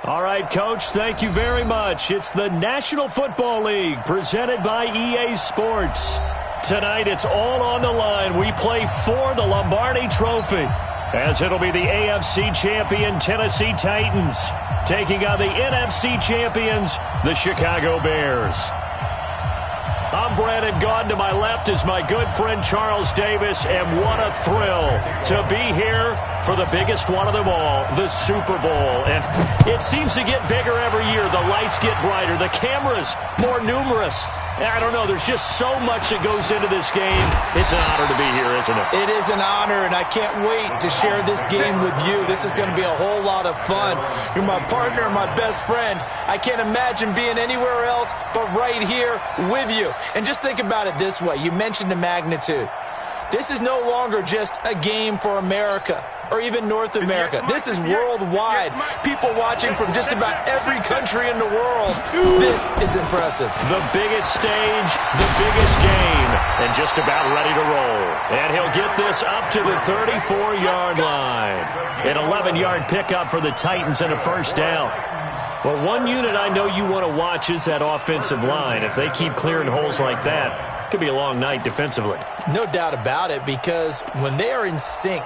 All right, Coach, thank you very much. It's the National Football League presented by EA Sports. Tonight, it's all on the line. We play for the Lombardi Trophy, as it'll be the AFC champion Tennessee Titans taking on the NFC champions, the Chicago Bears. I'm Brandon Gaudin. To my left is my good friend Charles Davis, and what a thrill to be here for the biggest one of them all, the Super Bowl. And it seems to get bigger every year. The lights get brighter, the cameras more numerous. I don't know, there's just so much that goes into this game. It's an honor to be here, isn't it? It is an honor, and I can't wait to share this game with you. This is going to be a whole lot of fun. You're my partner, my best friend. I can't imagine being anywhere else but right here with you. And just think about it this way. You mentioned the magnitude. This is no longer just a game for America or even North America. This is worldwide. People watching from just about every country in the world. This is impressive. The biggest stage, the biggest game, and just about ready to roll. And he'll get this up to the 34-yard line. An 11-yard pickup for the Titans and a first down. Well, one unit I know you want to watch is that offensive line. If they keep clearing holes like that, it could be a long night defensively. No doubt about it, because when they are in sync,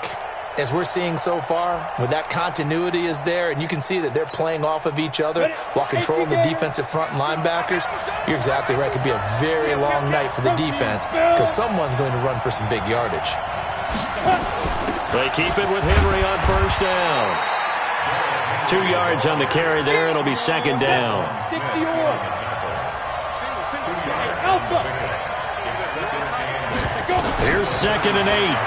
as we're seeing so far, when that continuity is there, and you can see that they're playing off of each other while controlling the defensive front linebackers, you're exactly right. It could be a very long night for the defense because someone's going to run for some big yardage. They keep it with Henry on first down. 2 yards on the carry there. It'll be second down. Here's 2nd and 8.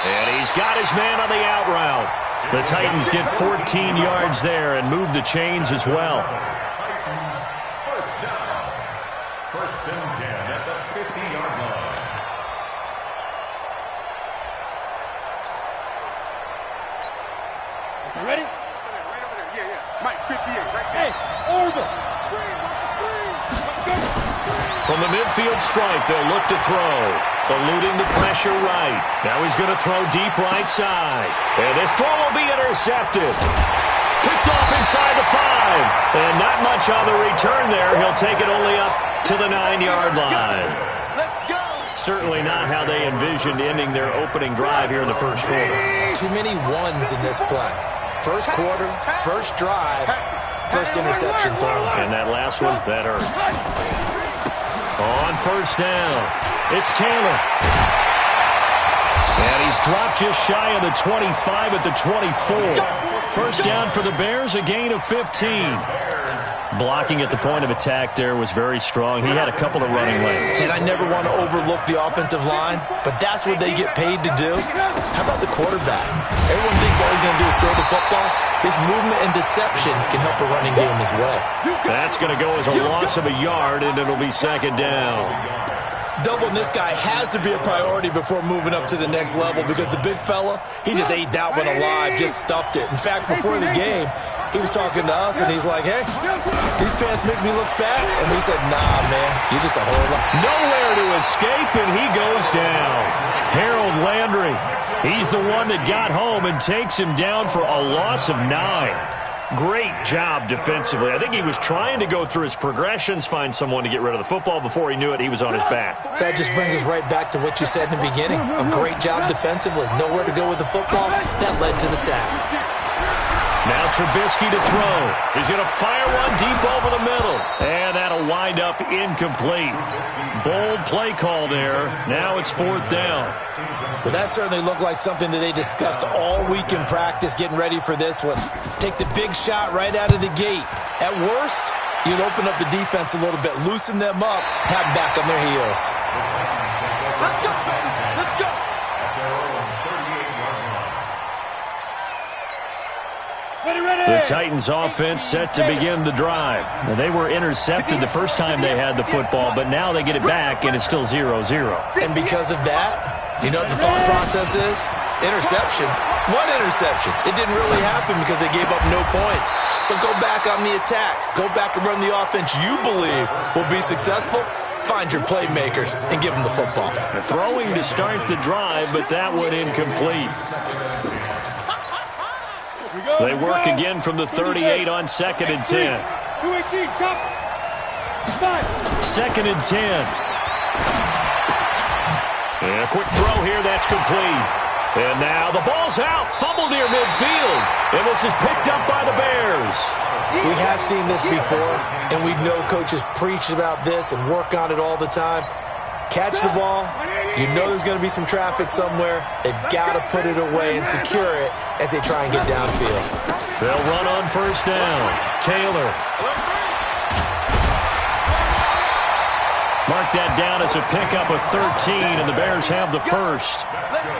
And he's got his man on the out route. The Titans get 14 yards there and move the chains as well. First and 10 at the 50-yard line. You ready? Right over there. Yeah. Mike, 58. Right there. Hey, over. From the midfield stripe, they'll look to throw. Eluding the pressure right. Now he's going to throw deep right side. And this throw will be intercepted. Picked off inside the 5. And not much on the return there. He'll take it only up to the 9-yard line. Certainly not how they envisioned ending their opening drive here in the first quarter. Too many ones in this play. First quarter, first drive, first interception throw. And that last one, that hurts. On first down, it's Taylor. And he's dropped just shy of the 25 at the 24. First down for the Bears, a gain of 15. Blocking at the point of attack there was very strong. He had a couple of running lanes. And I never want to overlook the offensive line, but that's what they get paid to do. How about the quarterback? Everyone thinks all he's going to do is throw the football. His movement and deception can help a running game as well. That's going to go as a loss of a yard, and it'll be second down. Doubling this guy has to be a priority before moving up to the next level because the big fella, he just ate that one alive, just stuffed it. In fact, before the game, he was talking to us, and he's like, hey, these pants make me look fat. And we said, nah, man, you're just a whole lot. Nowhere to escape, and he goes down. Harold Landry, he's the one that got home and takes him down for a loss of 9. Great job defensively. I think he was trying to go through his progressions, find someone to get rid of the football. Before he knew it, he was on his back. So that just brings us right back to what you said in the beginning. A great job defensively. Nowhere to go with the football. That led to the sack. Now Trubisky to throw. He's going to fire one deep over the middle. And that'll wind up incomplete. Bold play call there. Now it's 4th down. Well, that certainly looked like something that they discussed all week in practice, getting ready for this one. Take the big shot right out of the gate. At worst, you'll open up the defense a little bit, loosen them up, have them back on their heels. Let's go, baby. Let's go. The Titans offense set to begin the drive. Well, they were intercepted the first time they had the football, but now they get it back, and it's still 0-0. And because of that, you know what the thought process is? Interception. What interception? It didn't really happen because they gave up no points. So go back on the attack. Go back and run the offense you believe will be successful. Find your playmakers and give them the football. Throwing to start the drive, but that one incomplete. They work again from the 38 on 2nd and 10. 218, chop. 2nd and 10. And a quick throw here, that's complete. And now the ball's out, fumbled near midfield. And this is picked up by the Bears. We have seen this before, and we know coaches preach about this and work on it all the time. Catch the ball. You know there's going to be some traffic somewhere. They've got to put it away and secure it as they try and get downfield. They'll run on 1st down. Taylor. Mark that down as a pickup of 13, and the Bears have the first.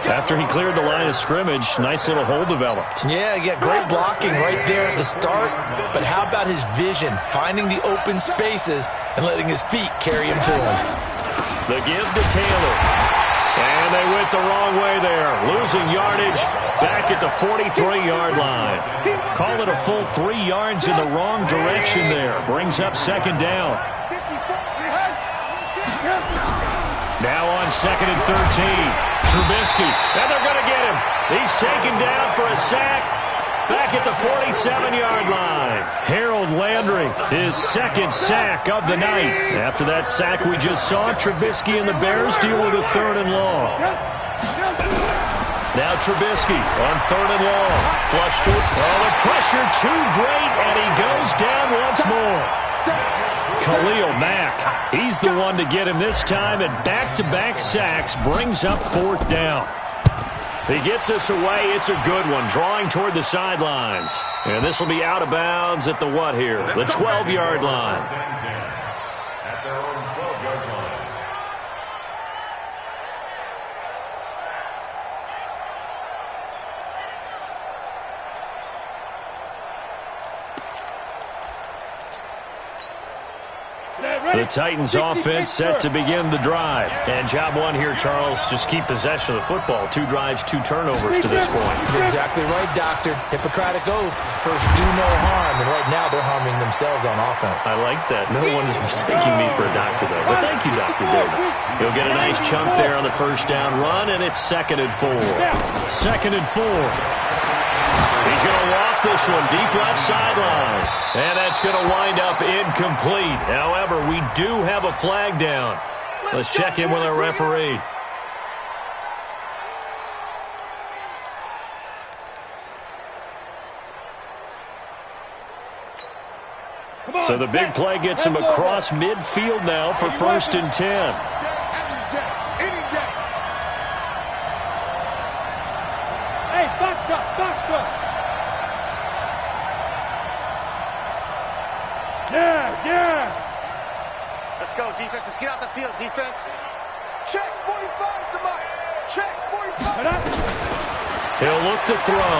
After he cleared the line of scrimmage, nice little hole developed. Yeah, he got great blocking right there at the start. But how about his vision, finding the open spaces and letting his feet carry him to them? The give to Taylor. And they went the wrong way there. Losing yardage back at the 43-yard line. Call it a full 3 yards in the wrong direction there. Brings up 2nd down. Now on 2nd and 13. Trubisky. And they're going to get him. He's taken down for a sack. Back at the 47-yard line. Harold Landry, his 2nd sack of the night. After that sack we just saw, Trubisky and the Bears deal with a 3rd and long. Now Trubisky on 3rd and long. Flush to it. Oh, the pressure too great, and he goes down once more. Khalil Mack, he's the one to get him this time, and back-to-back sacks brings up 4th down. He gets us away. It's a good one, drawing toward the sidelines. And this will be out of bounds at the what here? The 12-yard line. At their own 12-yard line. The Titans offense set to begin the drive. And job one here, Charles, just keep possession of the football. 2 drives, 2 turnovers to this point. You're exactly right, Doctor. Hippocratic oath. First, do no harm. And right now, they're harming themselves on offense. I like that. No one is mistaking me for a doctor, though. But thank you, Dr. Davis. He'll get a nice chunk there on the 1st down run, and it's 2nd and 4. 2nd and 4. He's going to waft this one deep left sideline. And that's going to wind up incomplete. However, we do have a flag down. Let's check in with our referee. So the big play gets him across midfield now for 1st and 10. Hey, box truck. Yes. Let's go, defense. Let's get out the field, defense. Check 45, come on. Check 45. He'll look to throw.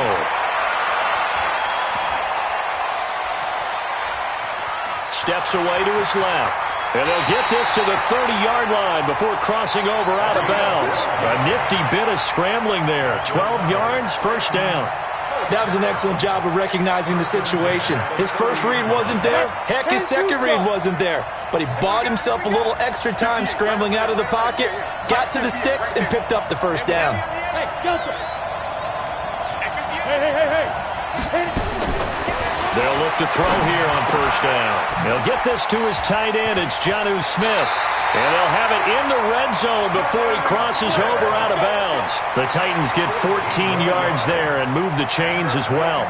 Steps away to his left. And they'll get this to the 30-yard line before crossing over out of bounds. A nifty bit of scrambling there. 12 yards, 1st down. That was an excellent job of recognizing the situation. His first read wasn't there. Heck, his second read wasn't there. But he bought himself a little extra time scrambling out of the pocket, got to the sticks, and picked up the 1st down. Hey, Delta. Hey. They'll look to throw here on 1st down. They'll get this to his tight end. It's Jonnu Smith. And they'll have it in the red zone before he crosses over out of bounds. The Titans get 14 yards there and move the chains as well.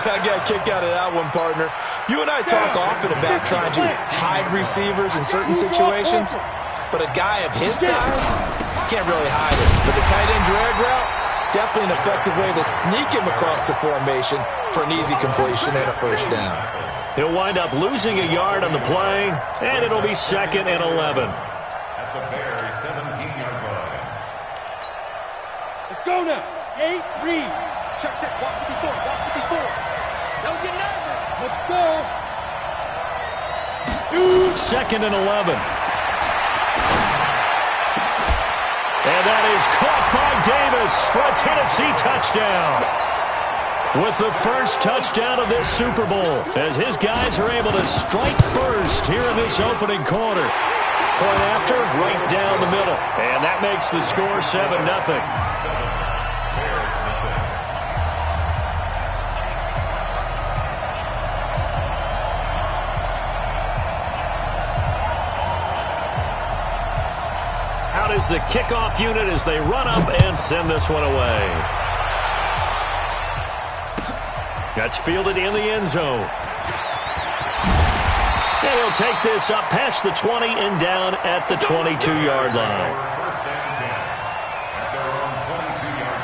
I got a kick out of that one, partner. You and I talk often about trying to hide receivers in certain situations, but a guy of his size can't really hide it. But the tight end drag route, definitely an effective way to sneak him across the formation for an easy completion and a 1st down. He'll wind up losing a yard on the play, and it'll be 2nd and 11. At the Bears' 17-yard line. Let's go now. 8, read. Check, walk 54. Don't get nervous. Let's go. 2nd and 11. And that is caught by Davis for a Tennessee touchdown. With the first touchdown of this Super Bowl, as his guys are able to strike first here in this opening quarter. Point after, right down the middle. And that makes the score 7-0. is the kickoff unit as they run up and send this one away. That's fielded in the end zone. And he'll take this up past the 20 and down at the 22-yard line. First and 10 at their own 22-yard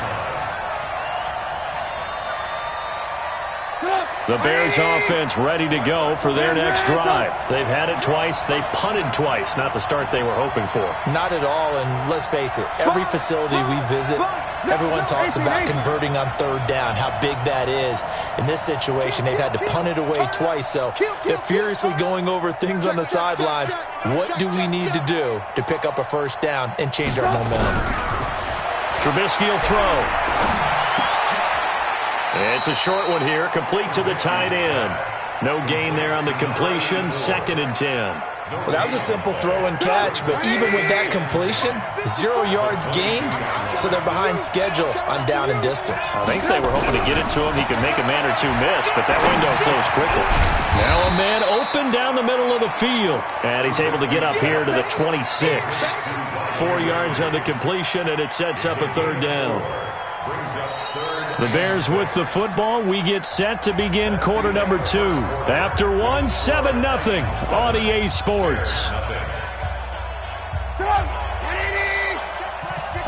line. The Bears offense ready to go for their next drive. They've had it twice. They've punted twice. Not the start they were hoping for. Not at all, and let's face it, every facility we visit, everyone talks about converting on third down, how big that is. In this situation, they've had to punt it away twice, so they're furiously going over things on the sidelines. What do we need to do to pick up a first down and change our momentum? Trubisky will throw. It's a short one here, complete to the tight end. No gain there on the completion, 2nd and 10. Well, that was a simple throw and catch, but even with that completion, 0 yards gained, so they're behind schedule on down and distance. I think they were hoping to get it to him. He could make a man or two miss, but that window closed quickly. Now a man open down the middle of the field, and he's able to get up here to the 26. 4 yards on the completion, and it sets up a third down. The Bears with the football. We get set to begin quarter number 2. After 1, 7-0 on EA Sports.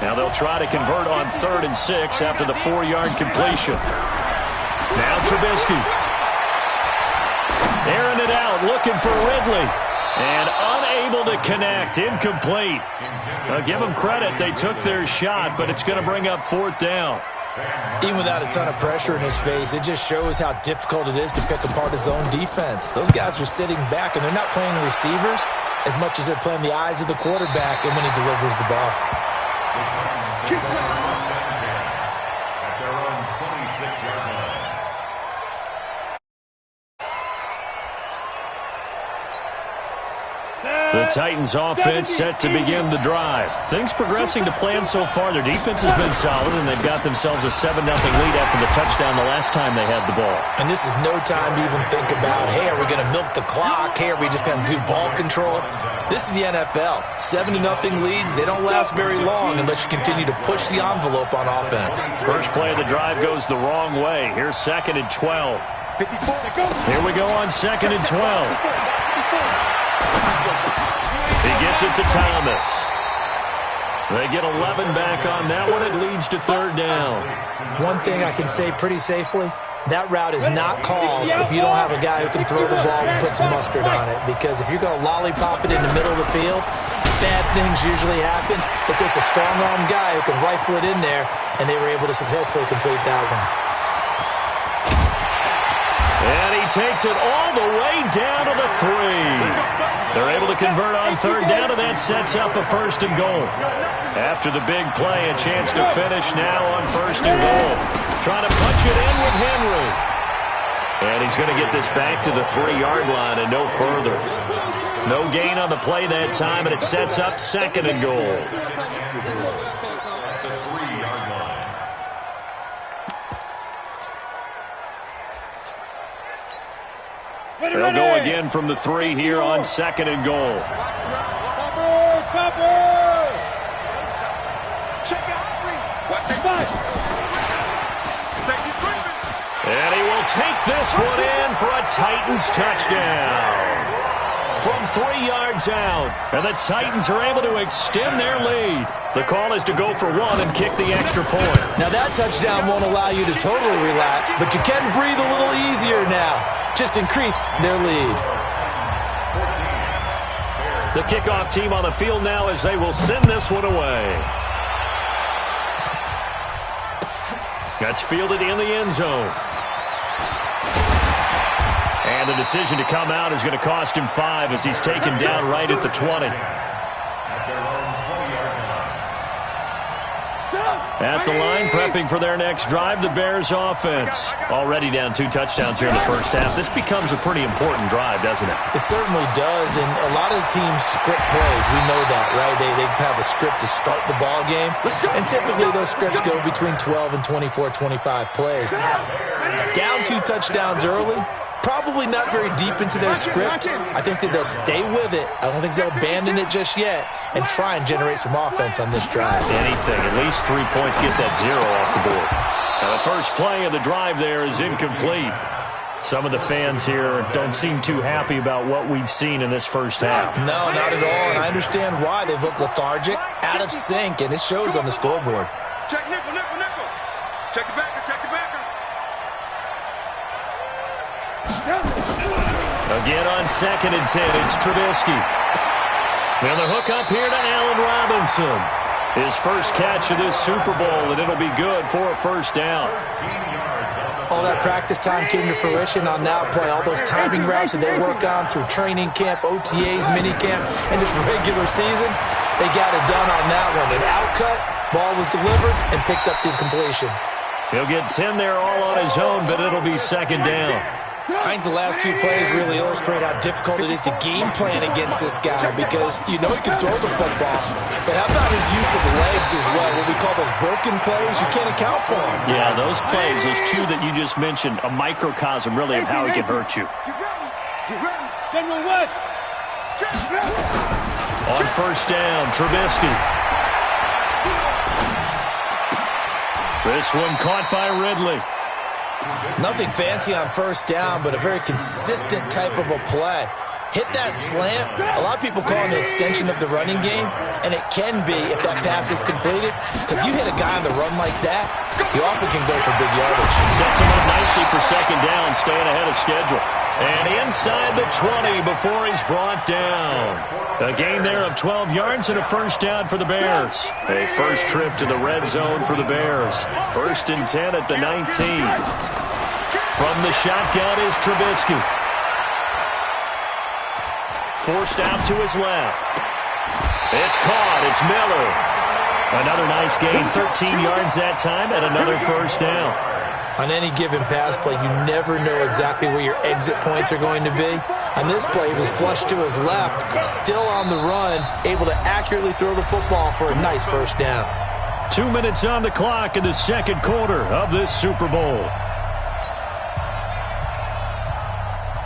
Now they'll try to convert on 3rd and 6 after the 4-yard completion. Now Trubisky. Airing it out, looking for Ridley. And unable to connect, incomplete. Now give them credit, they took their shot, but it's going to bring up 4th down. Even without a ton of pressure in his face, it just shows how difficult it is to pick apart his own defense. Those guys are sitting back, and they're not playing receivers as much as they're playing the eyes of the quarterback and when he delivers the ball. At their own 26-yard line. The Titans offense set to begin the drive. Things progressing to plan so far. Their defense has been solid, and they've got themselves a 7-0 lead after the touchdown the last time they had the ball. And this is no time to even think about, hey, are we going to milk the clock? Hey, are we just going to do ball control? This is the NFL. 7-0 leads, they don't last very long unless you continue to push the envelope on offense. First play of the drive goes the wrong way. Here's 2nd and 12. Here we go on 2nd and 12. He gets it to Thomas. They get 11 back on that one. It leads to 3rd down. One thing I can say pretty safely, that route is not called if you don't have a guy who can throw the ball and put some mustard on it. Because if you're going to lollipop it in the middle of the field, bad things usually happen. It takes a strong-arm guy who can rifle it in there, and they were able to successfully complete that one. And he takes it all the way down to the 3. They're able to convert on 3rd down, and that sets up a 1st and goal. After the big play, a chance to finish now on 1st and goal. Trying to punch it in with Henry. And he's going to get this back to the 3-yard line and no further. No gain on the play that time, and it sets up 2nd and goal. They'll go again from the 3 here on 2nd and goal. And he will take this one in for a Titans touchdown. From 3 yards out. And the Titans are able to extend their lead. The call is to go for 1 and kick the extra point. Now that touchdown won't allow you to totally relax, but you can breathe a little easier now. Just increased their lead. The kickoff team on the field now as they will send this one away. That's fielded in the end zone. And the decision to come out is going to cost him 5 as he's taken down right at the 20. At the line, prepping for their next drive, the Bears offense. Already down 2 touchdowns here in the first half. This becomes a pretty important drive, doesn't it? It certainly does, and a lot of the teams script plays. We know that, right? They have a script to start the ball game, and typically those scripts go between 12 and 24, 25 plays. Down 2 touchdowns early probably not very deep into their script. I think that they'll stay with it. I don't think they'll abandon it just yet and try and generate some offense on this drive. Anything, at least 3 points, get that 0 off the board. Now the first play of the drive there is incomplete. Some of the fans here don't seem too happy about what we've seen in this first half. No, not at all, and I understand why. They've looked lethargic, out of sync, and it shows on the scoreboard. Check nickel, nickel, nickel. Check the backer, check the backer. Again on 2nd and 10, it's Trubisky. Now the hook up here to Allen Robinson. His first catch of this Super Bowl, and it'll be good for a first down. All that practice time came to fruition on now play. All those timing routes that they work on through training camp, OTAs, minicamp, and just regular season, they got it done on that one. An outcut, ball was delivered, and picked up the completion. He'll get 10 there all on his own, but it'll be 2nd down. I think the last 2 plays really illustrate how difficult it is to game plan against this guy because you know he can throw the football, but how about his use of legs as well? What we call those broken plays, you can't account for them. Yeah, those plays, those 2 that you just mentioned, a microcosm really of how he can hurt you. General West. On first down, Trubisky. This one caught by Ridley. Nothing fancy on first down, but a very consistent type of a play. Hit that slant. A lot of people call it an extension of the running game, and it can be if that pass is completed, because you hit a guy on the run like that, you often can go for big yardage. Sets him up nicely for 2nd down, staying ahead of schedule. And inside the 20 before he's brought down. A gain there of 12 yards and a first down for the Bears. A first trip to the red zone for the Bears. 1st and 10 at the 19. From the shotgun is Trubisky. Forced out to his left. It's caught. It's Miller. Another nice gain, 13 yards that time, and another first down. On any given pass play, you never know exactly where your exit points are going to be. On this play, he was flushed to his left, still on the run, able to accurately throw the football for a nice first down. 2 minutes on the clock in the 2nd quarter of this Super Bowl.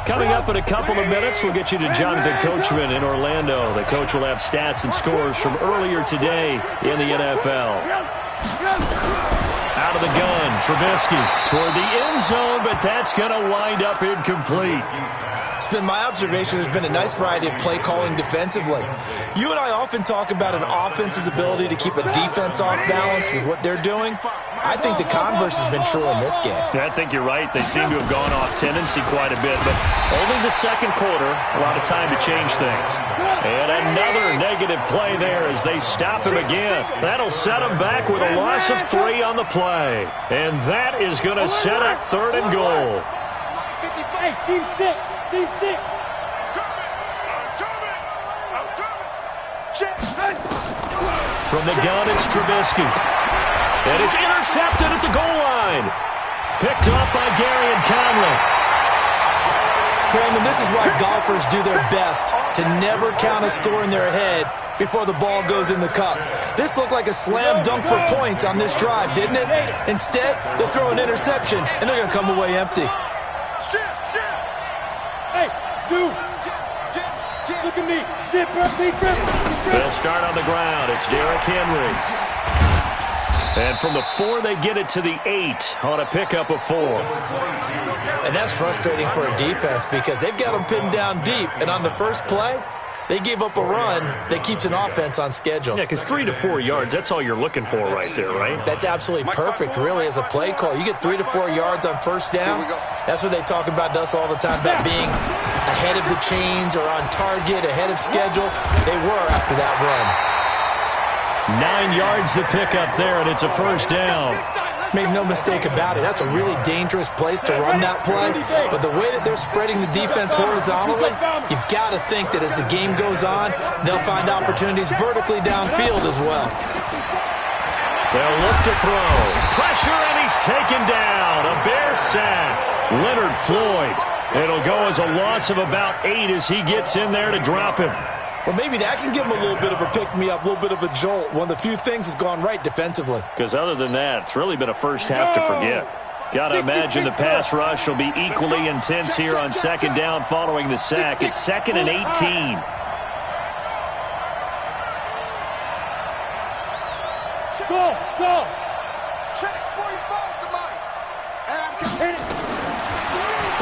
Coming up in a couple of minutes, we'll get you to Jonathan Coachman in Orlando. The coach will have stats and scores from earlier today in the NFL. Out of the gun, Trubisky toward the end zone, but that's going to wind up incomplete. It's been my observation there's been a nice variety of play calling defensively. You and I often talk about an offense's ability to keep a defense off balance with what they're doing. I think the converse has been true in this game. Yeah, I think you're right. They seem to have gone off tendency quite a bit, but only the 2nd quarter, a lot of time to change things. And another negative play there as they stop him again. That'll set him back with a loss of 3 on the play. And that is going to set up 3rd and goal. Hey, team 6. Team 6. From the gun, it's Trubisky. And it's intercepted at the goal line. Picked up by Gary and Conley. Brandon, this is why golfers do their best to never count a score in their head before the ball goes in the cup. This looked like a slam dunk for points on this drive, didn't it? Instead, they'll throw an interception, and they're going to come away empty. Hey, dude. Look at me. They'll start on the ground. It's Derrick Henry. And from the 4, they get it to the 8 on a pickup of 4. And that's frustrating for a defense because they've got them pinned down deep. And on the first play, they gave up a run that keeps an offense on schedule. Yeah, because 3 to 4 yards, that's all you're looking for right there, right? That's absolutely perfect, really, as a play call. You get 3 to 4 yards on first down. That's what they talk about to us all the time, about being ahead of the chains or on target, ahead of schedule. They were after that run. 9 yards to pick up there, and it's a first down. Make no mistake about it, that's a really dangerous place to run that play. But the way that they're spreading the defense horizontally, you've got to think that as the game goes on, they'll find opportunities vertically downfield as well. They'll look to throw. Pressure, and he's taken down. A Bear sack. Leonard Floyd. It'll go as a loss of about 8 as he gets in there to drop him. Well, maybe that can give him a little bit of a pick-me-up, a little bit of a jolt. One of the few things has gone right defensively. Because other than that, it's really been a first half to forget. Got to imagine the pass rush will be equally intense here on second down following the sack. It's 2nd and 18. Go. Check 45 to Mike.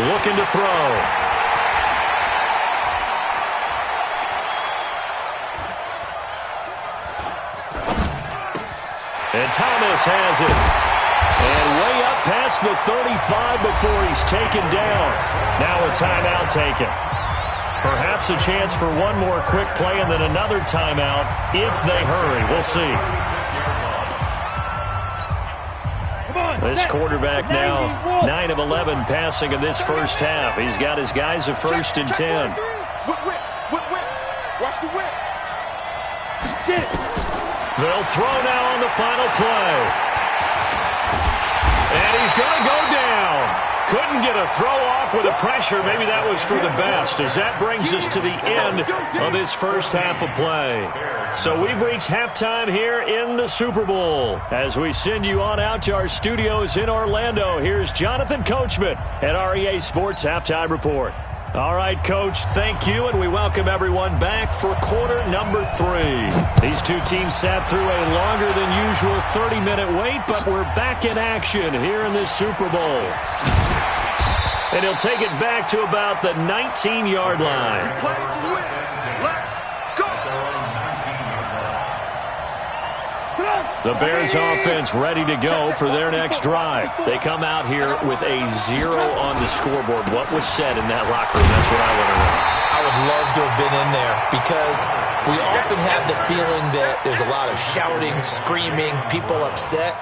Looking to throw. And Thomas has it. And way up past the 35 before he's taken down. Now a timeout taken. Perhaps a chance for one more quick play and then another timeout if they hurry. We'll see. This quarterback now 9 of 11 passing in this first half. He's got his guys at 1st and 10. Watch the whip. They'll throw now on the final play. And he's going to go down. Couldn't get a throw off with the pressure. Maybe that was for the best, as that brings us to the end of this first half of play. So we've reached halftime here in the Super Bowl. As we send you on out to our studios in Orlando, here's Jonathan Coachman at our EA Sports Halftime Report. All right, Coach, thank you, and we welcome everyone back for quarter number 3. These two teams sat through a longer than usual 30-minute wait, but we're back in action here in this Super Bowl. And he'll take it back to about the 19-yard line. The Bears offense ready to go for their next drive. They come out here with a 0 on the scoreboard. What was said in that locker room? That's what I want to know. I would love to have been in there because we often have the feeling that there's a lot of shouting, screaming, people upset.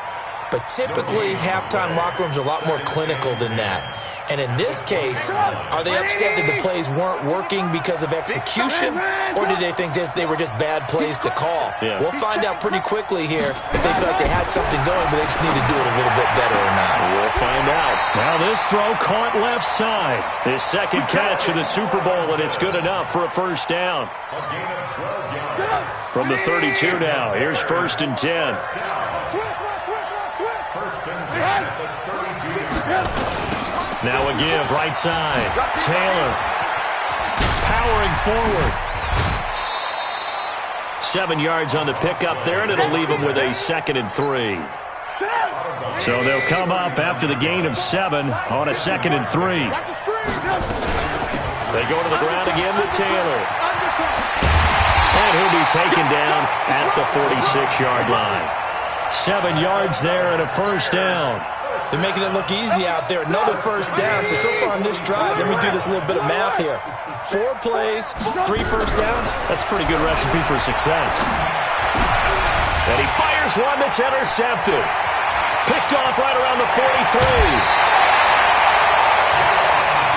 But typically, halftime locker rooms are a lot more clinical than that. And in this case, are they upset that the plays weren't working because of execution, or did they think they were just bad plays to call? Yeah. We'll find out pretty quickly here if they feel like they had something going, but they just need to do it a little bit better or not. We'll find out. Now this throw caught left side. His second catch of the Super Bowl, and it's good enough for a first down. From the 32 now, here's 1st and 10. Now a give, right side. Taylor powering forward. 7 yards on the pickup there, and it'll leave him with a 2nd and 3. So they'll come up after the gain of 7 on a 2nd and 3. They go to the ground again with Taylor. And he'll be taken down at the 46-yard line. 7 yards there and a first down. They're making it look easy out there. Another first down. So far on this drive, let me do this little bit of math here. 4 plays, 3 first downs. That's a pretty good recipe for success. And he fires one that's intercepted. Picked off right around the 43.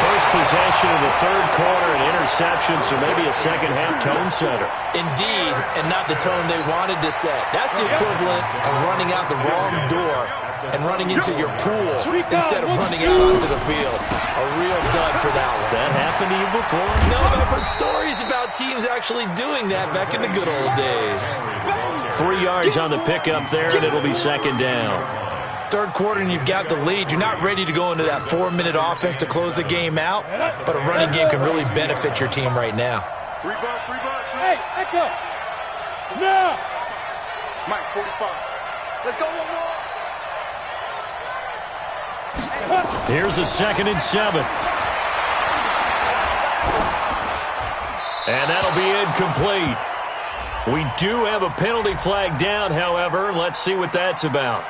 First possession of the third quarter, an interception, so maybe a second-half tone setter. Indeed, and not the tone they wanted to set. That's the equivalent of running out the wrong door and running into your pool instead of running out onto the field. A real dud for that one. Has that happened to you before? No, but I've heard stories about teams actually doing that back in the good old days. 3 yards on the pickup there, and it'll be second down. Third quarter and you've got the lead. You're not ready to go into that 4-minute offense to close the game out, but a running game can really benefit your team right now. 3 bucks. Hey, echo. No. Mike, 45. Let's go one more. Here's a 2nd and 7. And that'll be incomplete. We do have a penalty flag down, however. Let's see what that's about.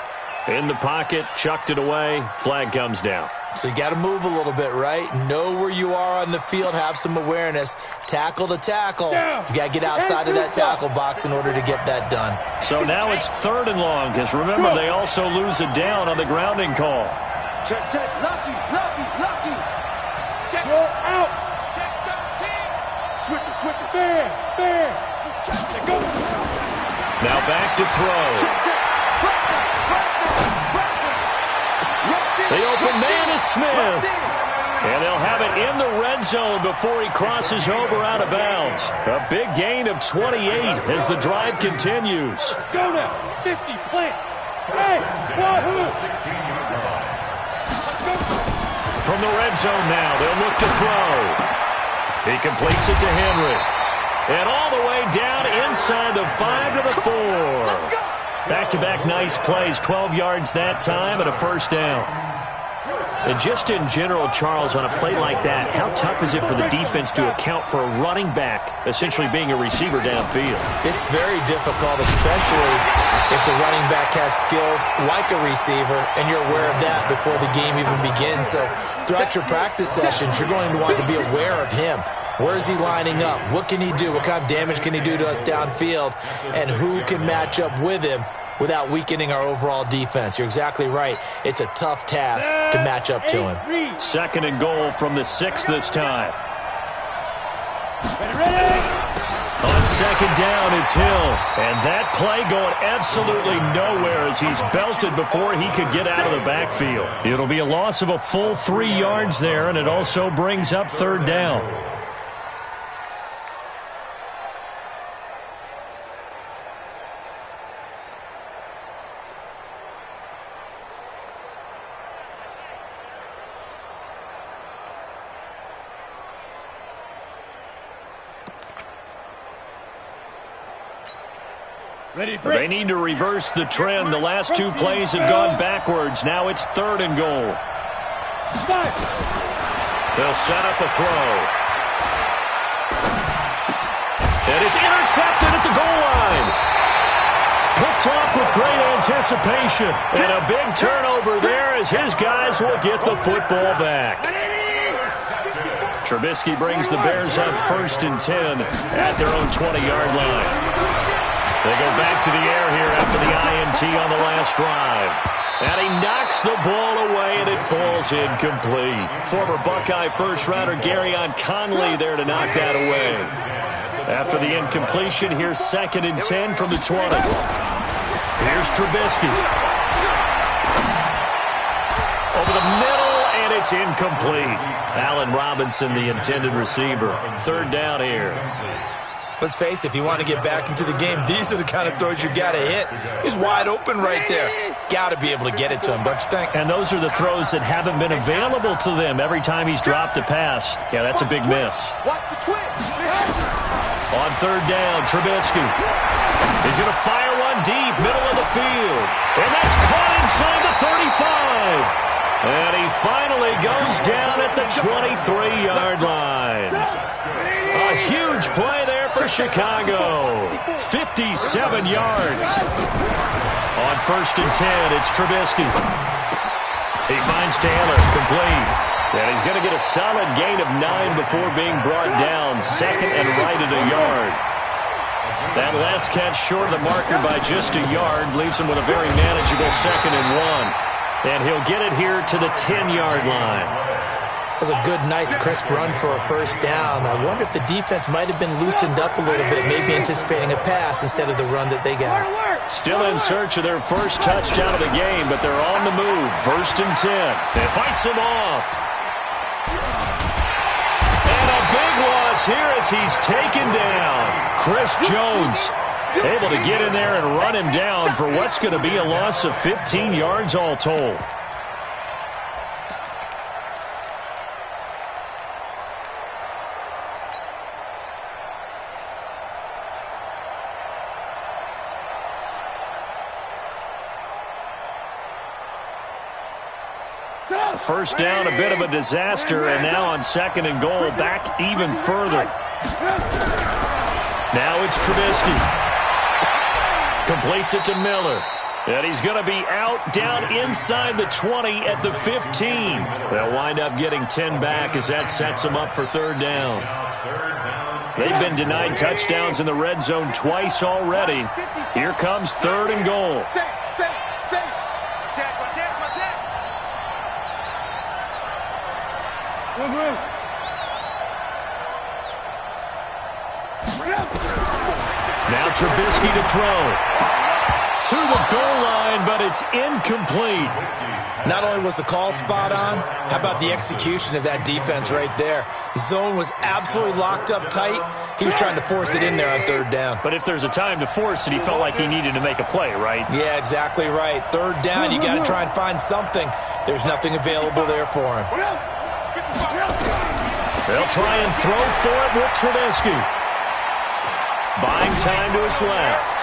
In the pocket, chucked it away, flag comes down. So you got to move a little bit, right? Know where you are on the field, have some awareness. Tackle to tackle. You got to get outside of that tackle box in order to get that done. So now it's 3rd and long, because remember, they also lose it down on the grounding call. Check. Lucky. Check. Go out. Check 13. Switches. Fair. Go. Now back to throw. The open man is Smith. And they'll have it in the red zone before he crosses over out of bounds. A big gain of 28 as the drive continues. Go now. 50, plant. Hey, From the red zone now, they'll look to throw. He completes it to Henry. And all the way down inside the 5 to the 4. Back-to-back nice plays, 12 yards that time and a first down. And just in general, Charles, on a play like that, how tough is it for the defense to account for a running back essentially being a receiver downfield? It's very difficult, especially if the running back has skills like a receiver, and you're aware of that before the game even begins. So throughout your practice sessions, you're going to want to be aware of him. Where is he lining up? What can he do? What kind of damage can he do to us downfield? And who can match up with him without weakening our overall defense? You're exactly right. It's a tough task to match up to him. 2nd and goal from the 6 this time. On 2nd down, it's Hill. And that play going absolutely nowhere as he's belted before he could get out of the backfield. It'll be a loss of a full 3 yards there, and it also brings up 3rd down. They need to reverse the trend. The last 2 plays have gone backwards. Now it's 3rd and goal. They'll set up a throw. And it's intercepted at the goal line. Picked off with great anticipation. And a big turnover there as his guys will get the football back. Trubisky brings the Bears up 1st and 10 at their own 20-yard line. They go back to the air here after the INT on the last drive. And he knocks the ball away, and it falls incomplete. Former Buckeye first-rounder Garyon Conley there to knock that away. After the incompletion, here's 2nd and 10 from the 20. Here's Trubisky. Over the middle, and it's incomplete. Allen Robinson, the intended receiver. 3rd down here. Let's face it, if you want to get back into the game, these are the kind of throws you got to hit. He's wide open right there. Got to be able to get it to him, don't you think? And those are the throws that haven't been available to them every time he's dropped a pass. Yeah, that's a big miss. Watch the twitch. On 3rd down, Trubisky. He's going to fire one deep, middle of the field. And that's caught inside the 35. And he finally goes down at the 23-yard line. A huge play there for Chicago. 57 yards. On 1st and 10, it's Trubisky. He finds Taylor, complete. And he's going to get a solid gain of 9 before being brought down. 2nd and right at a yard. That last catch short of the marker by just a yard leaves him with a very manageable 2nd and 1. And he'll get it here to the 10-yard line. That was a good, nice, crisp run for a first down. I wonder if the defense might have been loosened up a little bit, maybe anticipating a pass instead of the run that they got. Still in search of their first touchdown of the game, but they're on the move. 1st and 10. It fights him off. And a big loss here as he's taken down. Chris Jones able to get in there and run him down for what's going to be a loss of 15 yards all told. First down, a bit of a disaster, and now on 2nd and goal, back even further. Now it's Trubisky. Completes it to Miller. And he's going to be out down inside the 20 at the 15. They'll wind up getting 10 back as that sets them up for 3rd down. They've been denied touchdowns in the red zone twice already. Here comes 3rd and goal. Now Trubisky to throw. To the goal line, but it's incomplete. Not only was the call spot on, how about the execution of that defense right there? The zone was absolutely locked up tight. He was trying to force it in there on 3rd down. But if there's a time to force it, he felt like he needed to make a play, right? Yeah, exactly right. 3rd down, you got to try and find something. There's nothing available there for him. They'll try and throw for it with Trubisky. Buying time to his left.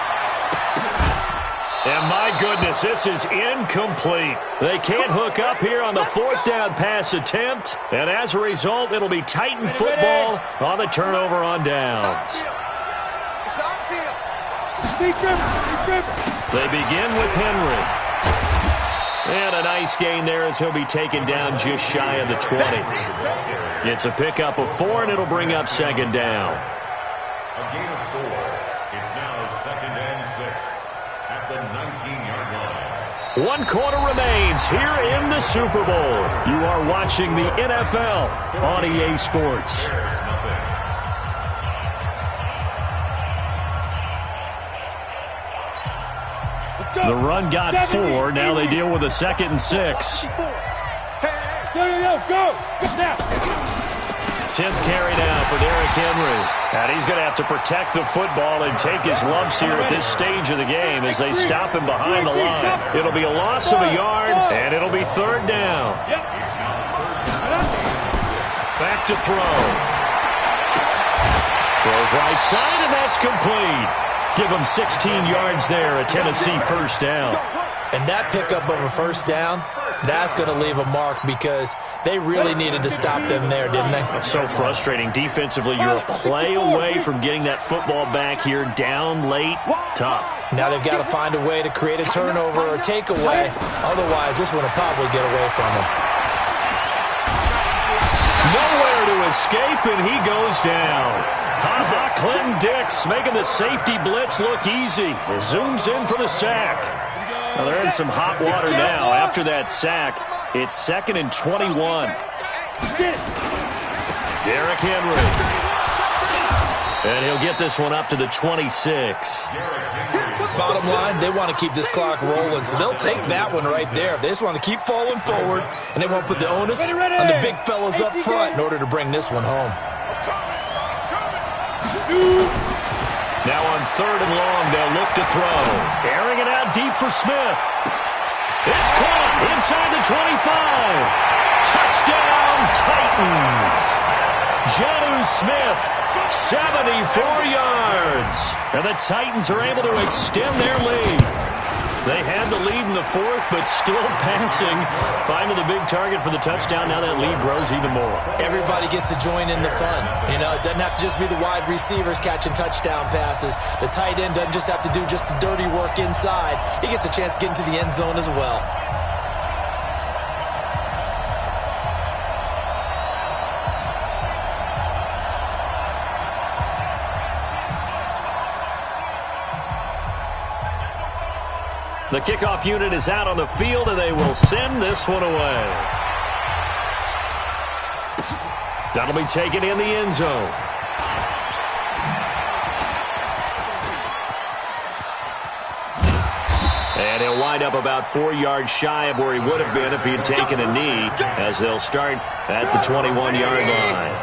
And my goodness, this is incomplete. They can't hook up here on the fourth down pass attempt. And as a result, it'll be Titan football on the turnover on downs. They begin with Henry. And a nice gain there as he'll be taken down just shy of the 20. It's a pickup of 4, and it'll bring up second down. A gain of 4. It's now 2nd and 6 at the 19-yard line. 1 quarter remains here in the Super Bowl. You are watching the NFL on EA Sports. The run got 4. Now they deal with a 2nd and 6. Go. 10th carry now for Derrick Henry. And he's going to have to protect the football and take his lumps here at this stage of the game as they stop him behind the line. It'll be a loss of a yard, and it'll be 3rd down. Back to throw. Throws right side, and that's complete. Give him 16 yards there, a Tennessee first down. And that pickup of a first down, that's going to leave a mark because they really needed to stop them there, didn't they? So frustrating. Defensively, you're a play away from getting that football back here down late. Tough. Now they've got to find a way to create a turnover or a takeaway. Otherwise, this one will probably get away from them. Nowhere to escape, and he goes down. Ha-ha, Clinton Dix making the safety blitz look easy. He zooms in for the sack. Well, they're in some hot water now. After that sack, it's 2nd and 21. Derrick Henry. And he'll get this one up to the 26. Bottom line, they want to keep this clock rolling, so they'll take that one right there. They just want to keep falling forward, and they won't put the onus on the big fellas up front in order to bring this one home. Now on 3rd and long, they'll look to throw. Airing it out deep for Smith. It's caught inside the 25. Touchdown, Titans. Jonnu Smith, 74 yards. And the Titans are able to extend their lead. They had the lead in the 4th, but still passing. Finding the big target for the touchdown. Now that lead grows even more. Everybody gets to join in the fun. You know, it doesn't have to just be the wide receivers catching touchdown passes. The tight end doesn't just have to do just the dirty work inside. He gets a chance to get into the end zone as well. The kickoff unit is out on the field, and they will send this one away. That'll be taken in the end zone. And he'll wind up about 4 yards shy of where he would have been if he had taken a knee, as they'll start at the 21-yard line.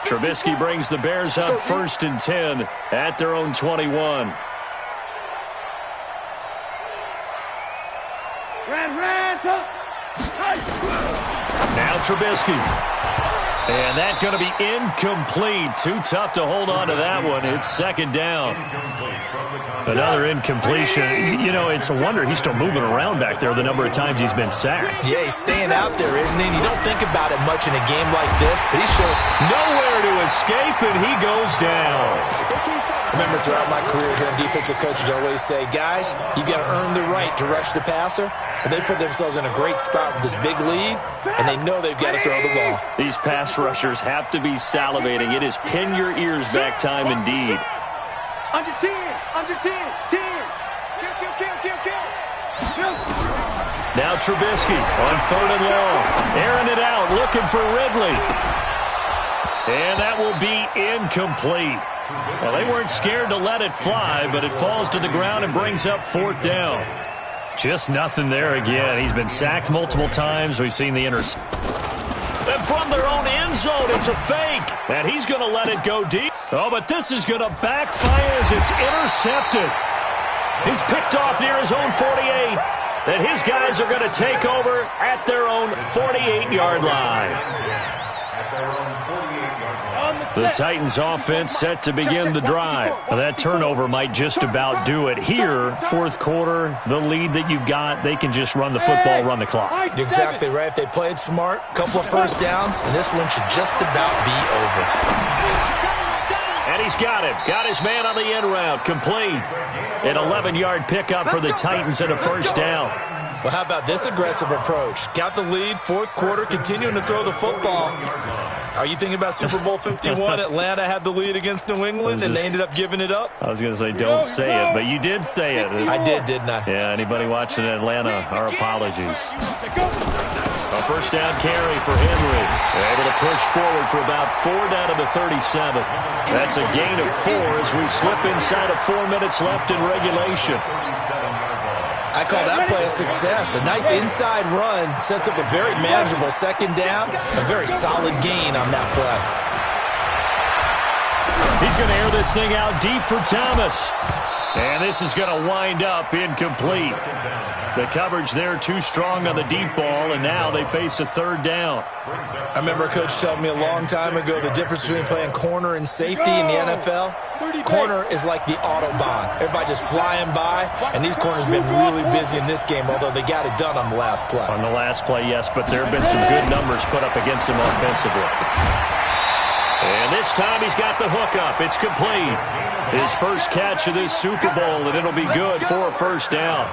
Trubisky brings the Bears up 1st and 10 at their own 21. Now Trubisky. And that's going to be incomplete. Too tough to hold on to that one. It's 2nd down. Another incompletion. You know, it's a wonder he's still moving around back there the number of times he's been sacked. Yeah, he's staying out there, isn't he? And you don't think about it much in a game like this, but he's sure. Nowhere to escape, and he goes down. Remember, throughout my career here in defensive coaches, I always say, guys, you got to earn the right to rush the passer. And they put themselves in a great spot with this big lead, and they know they've got to throw the ball. These pass rushers have to be salivating. It is pin your ears back time indeed. Under 10, 10. Kill. Now Trubisky on 3rd and long. Airing it out, looking for Ridley. And that will be incomplete. Well, they weren't scared to let it fly, but it falls to the ground and brings up 4th down. Just nothing there again. He's been sacked multiple times. We've seen the interception. And from their own end zone, it's a fake. And he's going to let it go deep. Oh, but this is going to backfire as it's intercepted. He's picked off near his own 48. that his guys are going to take over at their own 48-yard line. The Titans offense set to begin the drive. That turnover might just about do it. Here, fourth quarter, the lead that you've got, they can just run the football, run the clock. Exactly right. If they played smart, couple of first downs, and this one should just about be over. And he's got him. Got his man on the end route. Complete. An 11-yard pickup for the Titans and a first down. Well, how about this aggressive approach? Got the lead, fourth quarter, continuing to throw the football. Are you thinking about Super Bowl 51? Atlanta had the lead against New England, and they ended up giving it up? I was going to say, don't say it, but you did say it. I did, didn't I? Yeah, anybody watching Atlanta, our apologies. A first down carry for Henry. They're able to push forward for about 4 down to the 37. That's a gain of 4 as we slip inside of 4 minutes left in regulation. I call that play a success. A nice inside run sets up a very manageable second down. A very solid gain on that play. He's going to air this thing out deep for Thomas. And this is going to wind up incomplete. The coverage there too strong on the deep ball, and now they face a third down. I remember a coach telling me a long time ago the difference between playing corner and safety in the NFL. Corner is like the Autobahn. Everybody just flying by, and these corners have been really busy in this game, although they got it done on the last play. On the last play, yes, but there have been some good numbers put up against him offensively. And this time he's got the hook up. It's complete. His first catch of this Super Bowl, and it'll be good for a first down.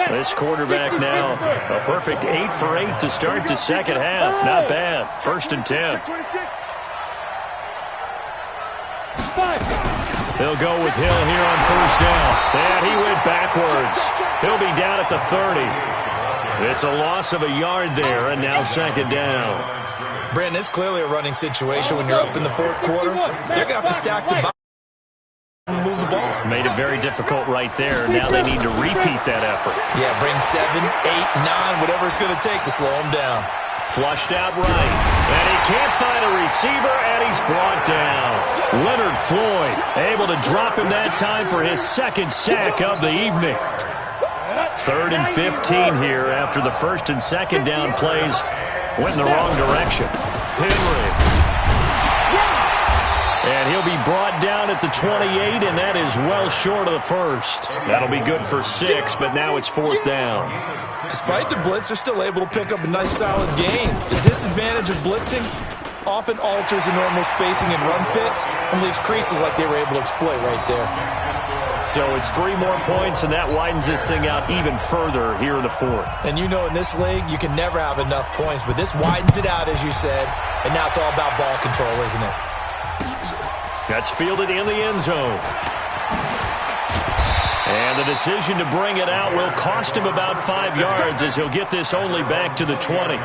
This quarterback now, a perfect 8 for 8 to start the second half. Not bad. 1st and 10. They'll go with Hill here on first down. And he went backwards. He'll be down at the 30. It's a loss of a yard there, and now second down. Brandon, it's clearly a running situation when you're up in the fourth quarter. They're going to have to stack the box and move the ball. Made it very difficult right there. Now they need to repeat that effort. Yeah, bring 7, 8, 9, whatever it's going to take to slow them down. Flushed out right. And he can't find a receiver, and he's brought down. Leonard Floyd able to drop him that time for his second sack of the evening. 3rd and 15 here after the first and second down plays went in the wrong direction. Henry. And he'll be brought down at the 28, and that is well short of the first. That'll be good for 6, but now it's 4th down. Despite the blitz, they're still able to pick up a nice solid gain. The disadvantage of blitzing often alters the normal spacing and run fits and leaves creases like they were able to exploit right there. So it's 3 more points, and that widens this thing out even further here in the 4th. And you know in this league, you can never have enough points, but this widens it out, as you said, and now it's all about ball control, isn't it? That's fielded in the end zone. And the decision to bring it out will cost him about 5 yards as he'll get this only back to the 20.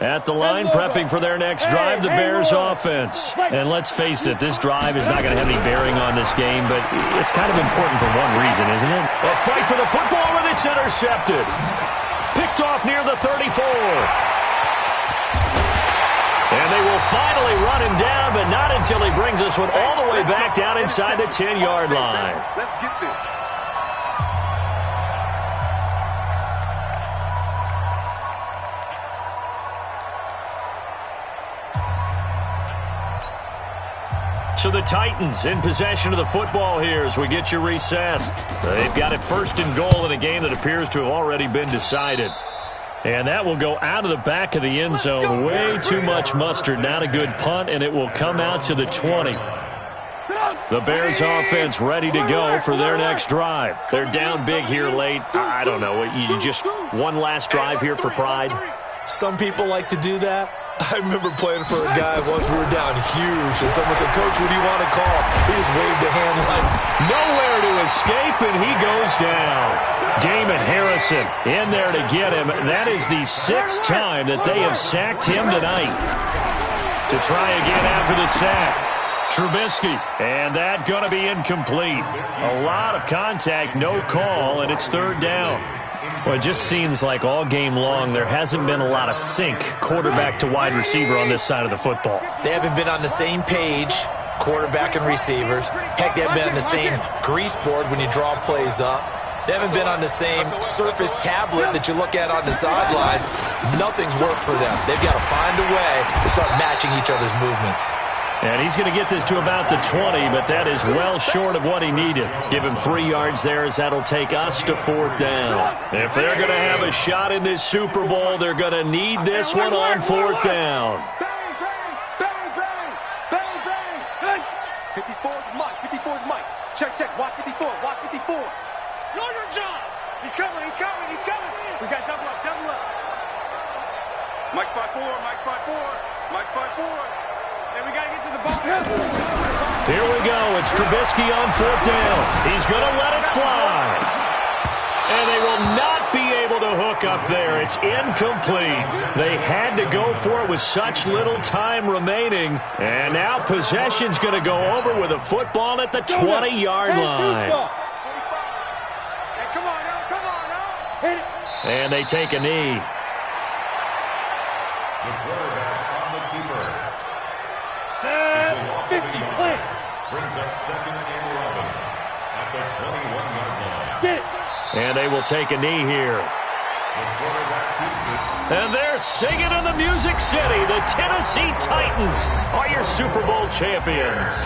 At the line, prepping for their next drive, the Bears offense. And let's face it, this drive is not going to have any bearing on this game, but it's kind of important for one reason, isn't it? A fight for the football, and it's intercepted. Picked off near the 34. And they will finally run him down, but not until he brings this one all the way back down inside the 10-yard line. Let's get this. So the Titans in possession of the football here as we get you reset. They've got it 1st and goal in a game that appears to have already been decided. And that will go out of the back of the end zone. Way too much mustard. Not a good punt, and it will come out to the 20. The Bears offense ready to go for their next drive. They're down big here late. I don't know. You just one last drive here for pride? Some people like to do that. I remember playing for a guy once we were down huge, and someone said, "Coach, what do you want to call?" He just waved a hand like, nowhere to escape, and he goes down. Damon Harrison in there to get him. That is the 6th time that they have sacked him tonight. To try again after the sack. Trubisky, and that going to be incomplete. A lot of contact, no call, and it's 3rd down. Well, it just seems like all game long there hasn't been a lot of sync quarterback to wide receiver on this side of the football. They haven't been on the same page, quarterback and receivers. Heck, they haven't been on the same grease board when you draw plays up. They haven't been on the same Surface tablet that you look at on the sidelines. Nothing's worked for them. They've got to find a way to start matching each other's movements. And he's going to get this to about the 20, but that is well short of what he needed. Give him 3 yards there as that'll take us to 4th down. If they're going to have a shot in this Super Bowl, they're going to need this one on 4th down. Bang, bang, bang, bang, bang, bang. 54 is Mike, 54 is Mike. Check, check, watch 54, watch 54. Know your job. He's coming, he's coming, he's coming. We got double up, double up. Mike spot 4, Mike spot 4, Mike spot 4. And we got to get to the ball. Here we go. It's Trubisky on 4th down. He's going to let it fly. And they will not be able to hook up there. It's incomplete. They had to go for it with such little time remaining. And now possession's going to go over with a football at the 20-yard line. And they take a knee. The quarterback on the keeper. 50, play. Brings up 2nd and 11 at the 21-yard line. Get it. And they will take a knee here. The quarterback keeps it. And they're singing in the Music City. The Tennessee Titans are your Super Bowl champions.